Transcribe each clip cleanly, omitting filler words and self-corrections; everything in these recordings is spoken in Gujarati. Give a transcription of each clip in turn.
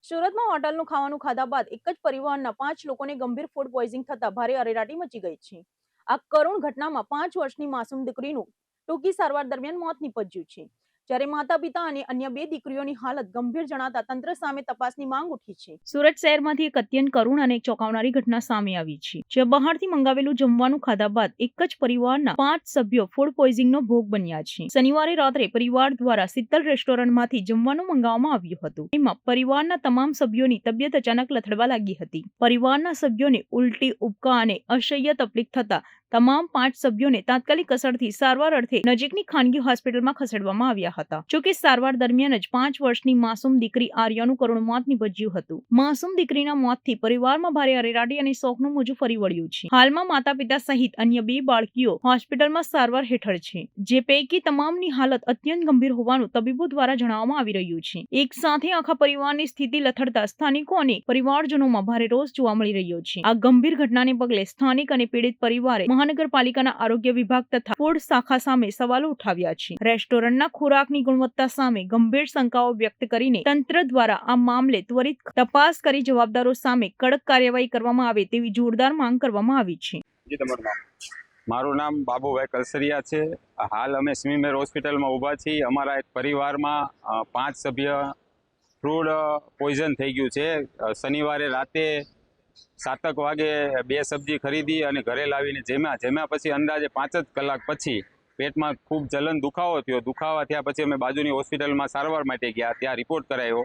સુરતમાં હોટલનું ખાવાનું ખાધા બાદ એક જ પરિવારના 5 લોકોને ગંભીર ફૂડ પોઈઝનિંગ થતા ભારે અરેરાટી મચી ગઈ છે. આ કરુણ ઘટનામાં 5 વર્ષની માસૂમ દીકરીનું ટૂંકી સારવાર દરમિયાન મોત નીપજ્યું છે. જ્યારે માતા પિતા અને અન્ય 2 દીકરીઓની હાલત ગંભીર જણાતા તંત્ર સામે તપાસની માંગ ઉઠી છે. સુરત શહેરમાંથી એક અત્યંત કરુણ અને ચોંકાવનારી ઘટના સામે આવી છે, જ્યાં બહારથી મંગાવેલું જમવાનું ખાધા બાદ એક જ પરિવારના 5 સભ્યો ફૂડ પોઈઝનિંગનો ભોગ બન્યા છે. શનિવારે રાત્રે પરિવાર દ્વારા શીતલ રેસ્ટોરન્ટમાંથી જમવાનું મંગાવવામાં આવ્યું હતું. એમાં પરિવારના તમામ સભ્યોની તબિયત અચાનક લથડવા લાગી હતી. પરિવારના સભ્યોને ઉલટી, ઉબકા અને અસહ્ય તકલીફ થતા તમામ 5 સભ્યોને તાત્કાલિક અસરથી સારવાર અર્થે નજીકની ખાનગી હોસ્પિટલમાં ખસેડવામાં આવ્યા હતા. જોકે સારવાર દરમિયાન જ 5 વર્ષની માસૂમ દીકરી આર્યાનું કરુણ મોત નીપજ્યું હતું. માસૂમ દીકરીના મોતથી પરિવારમાં ભારે અરેરાટી અને શોકનું મોજું ફરી વળ્યું છે. હાલમાં માતા પિતા સહિત અન્ય 2 બાળકીઓ હોસ્પિટલમાં સારવાર હેઠળ છે, જે પૈકી તમામની હાલત અત્યંત ગંભીર હોવાનું તબીબો દ્વારા જણાવવામાં આવી રહ્યું છે. એક સાથે આખા પરિવારની સ્થિતિ લથડતા સ્થાનિકો અને પરિવારજનોમાં ભારે રોષ જોવા મળી રહ્યો છે. આ ગંભીર ઘટનાને પગલે સ્થાનિક અને પીડિત પરિવારે મહાનગરપાલિકાના આરોગ્ય વિભાગ તથા ફૂડ શાખા સામે સવાલો ઉઠાવ્યા છે. રેસ્ટોરન્ટના ખોરાકની ગુણવત્તા સામે ગંભીર શંકાઓ વ્યક્ત કરીને તંત્ર દ્વારા આ મામલે ત્વરિત તપાસ કરી જવાબદારો સામે કડક કાર્યવાહી કરવામાં આવે તેવી જોરદાર માંગ કરવામાં આવી છે. મારું નામ બાબુભાઈ કલસરિયા છે. હાલ અમે સ્મીમેર હોસ્પિટલમાં ઊભા છીએ. અમારા એક પરિવારમાં 5 સભ્ય ફૂડ પોઈઝન થઈ ગયું છે. શનિવારે રાતે 7 વાગે 2 સબ્જી ખરીદી અને ઘરે લાવીને જમ્યા પછી અંદાજે 5 જ કલાક પછી પેટમાં ખૂબ જલન દુખાવો થયો. દુખાવા થયા પછી અમે બાજુની હોસ્પિટલમાં સારવાર માટે ગયા. ત્યાં રિપોર્ટ કરાયો.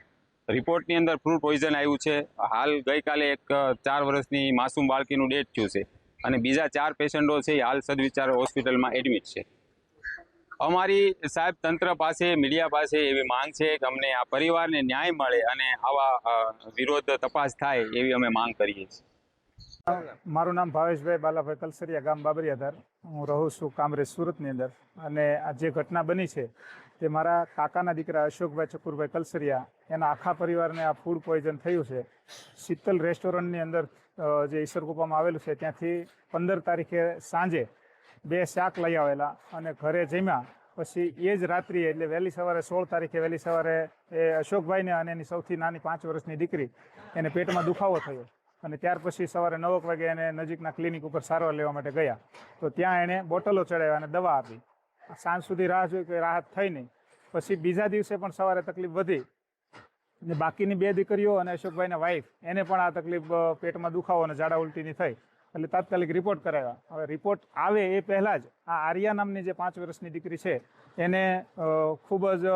રિપોર્ટની અંદર ફૂડ પોઈઝન આવ્યું છે. હાલ ગઈકાલે એક 4 વર્ષની માસૂમ બાળકીનું ડેથ થયું છે અને બીજા 4 પેશન્ટો છે એ હાલ સદવિચાર હોસ્પિટલમાં એડમિટ છે. અમારી સાહેબ તંત્ર પાસે, મીડિયા પાસે એવી માંગ છે કે અમને આ પરિવારને ન્યાય મળે અને આવા વિરોધ તપાસ થાય એવી અમે માંગ કરીએ છીએ. મારું નામ ભાવેશભાઈ બાલાભાઈ કલસરિયા, ગામ બાબરિયાધાર. હું રહું છું કામરેજ, સુરતની અંદર. અને આ જે ઘટના બની છે તે મારા કાકાના દીકરા અશોકભાઈ ચકુરભાઈ કલસરિયા, એના આખા પરિવારને આ ફૂડ પોઈઝન થયું છે. શીતલ રેસ્ટોરન્ટની અંદર જે ઈસરકુપામાં આવેલું છે ત્યાંથી 15 તારીખે સાંજે 2 શાક લઈ આવેલા અને ઘરે જમ્યા. પછી એ જ રાત્રિએ એટલે વહેલી સવારે 16 તારીખે વહેલી સવારે એ અશોકભાઈને અને એની સૌથી નાની 5 વર્ષની દીકરી એને પેટમાં દુખાવો થયો અને ત્યાર પછી સવારે 9 વાગે એને નજીકના ક્લિનિક ઉપર સારવાર લેવા માટે ગયા. તો ત્યાં એણે બોટલો ચડાવ્યા અને દવા આપી. સાંજ સુધી રાહ જોઈ કે રાહત થઈ નહીં. પછી બીજા દિવસે પણ સવારે તકલીફ વધી અને બાકીની 2 દીકરીઓ અને અશોકભાઈના વાઈફ એને પણ આ તકલીફ પેટમાં દુખાવો અને ઝાડા ઉલટીની થઈ. એટલે તાત્કાલિક રિપોર્ટ કરાવ્યા. હવે રિપોર્ટ આવે એ પહેલાં જ આ આર્યા નામની જે 5 વર્ષની દીકરી છે એને ખૂબ જ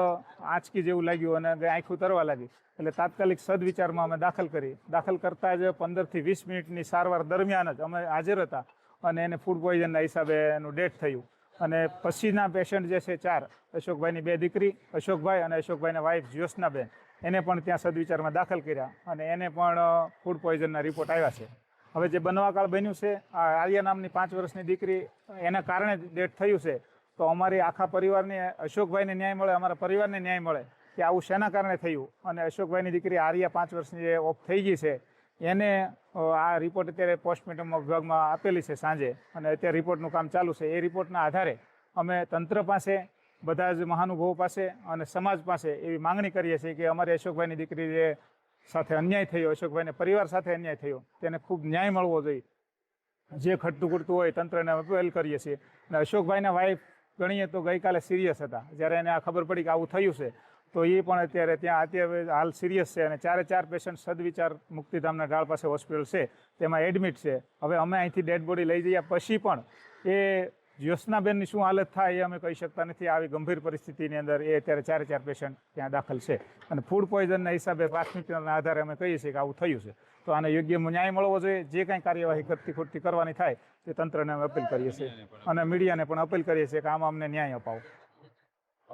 આંચકી જેવું લાગ્યું અને આંખું તરવા લાગી. એટલે તાત્કાલિક સદવિચારમાં અમે દાખલ કરી. દાખલ કરતાં જ 15 થી 20 મિનિટની સારવાર દરમિયાન જ અમે હાજર હતા અને એને ફૂડ પોઈઝનના હિસાબે એનું ડેથ થયું. અને પછીના પેશન્ટ જે છે 4, અશોકભાઈની 2 દીકરી, અશોકભાઈ અને અશોકભાઈના વાઈફ જ્યોત્સનાબેન, એને પણ ત્યાં સદવિચારમાં દાખલ કર્યા અને એને પણ ફૂડ પોઈઝનના રિપોર્ટ આવ્યા છે. હવે જે બનવાકાળ બન્યું છે, આ આર્યા નામની 5 વર્ષની દીકરી એના કારણે જ ડેથ થયું છે. તો અમારી આખા પરિવારને, અશોકભાઈને ન્યાય મળે, અમારા પરિવારને ન્યાય મળે કે આવું શેના કારણે થયું. અને અશોકભાઈની દીકરી આર્યા 5 વર્ષની જે ઓફ થઈ ગઈ છે એને આ રિપોર્ટ અત્યારે પોસ્ટમોર્ટમ વિભાગમાં આપેલી છે સાંજે અને અત્યારે રિપોર્ટનું કામ ચાલુ છે. એ રિપોર્ટના આધારે અમે તંત્ર પાસે, બધા જ મહાનુભાવો પાસે અને સમાજ પાસે એવી માંગણી કરીએ છીએ કે અમારી અશોકભાઈની દીકરી જે સાથે અન્યાય થયો, અશોકભાઈને પરિવાર સાથે અન્યાય થયો, તેને ખૂબ ન્યાય મળવો જોઈએ. જે ખટતું ખૂટતું હોય તંત્રને અપીલ કરીએ છીએ. અને અશોકભાઈના વાઈફ ગણીએ તો ગઈકાલે સિરિયસ હતા. જ્યારે એને આ ખબર પડી કે આવું થયું છે તો એ પણ અત્યારે હાલ સિરિયસ છે અને 4 પેશન્ટ સદવિચાર મુક્તિધામના ઢાળ પાસે હોસ્પિટલ છે તેમાં એડમિટ છે. હવે અમે અહીંથી ડેડ બોડી લઈ જઈએ પછી પણ એ જ્યોત્સનાબેનની શું હાલત થાય એ અમે કહી શકતા નથી. આવી ગંભીર પરિસ્થિતિની અંદર એ અત્યારે 4 પેશન્ટ ત્યાં દાખલ છે અને ફૂડ પોઈઝનના હિસાબે પ્રાથમિકતાના આધારે અમે કહીએ છીએ કે આવું થયું છે. તો આને યોગ્ય ન્યાય મળવો જોઈએ. જે કાંઈ કાર્યવાહી ખોટી કરવાની થાય તે તંત્રને અમે અપીલ કરીએ છીએ અને મીડિયાને પણ અપીલ કરીએ છીએ કે આમાં અમને ન્યાય અપાવો.